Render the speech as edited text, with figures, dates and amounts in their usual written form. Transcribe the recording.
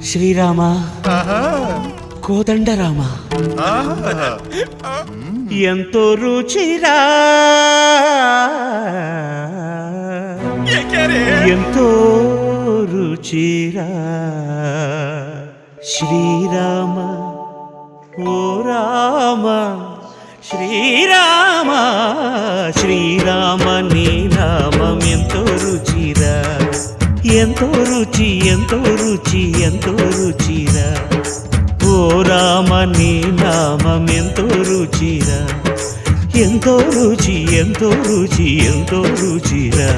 శ్రీరామ కోదండరామ ఎంతో రుచిరా ఎంతో రుచిరా శ్రీరామ ఓ రామ శ్రీరామ శ్రీరామ నీ నామం ఎంతో రుచిరా ఎంతో రుచి ఎంతో రుచి ఎంతో రుచిరా ఓ రామ నీ నామం ఎంతో రుచిరా ఎంతో రుచి ఎంతో రుచి ఎంతో రుచిరా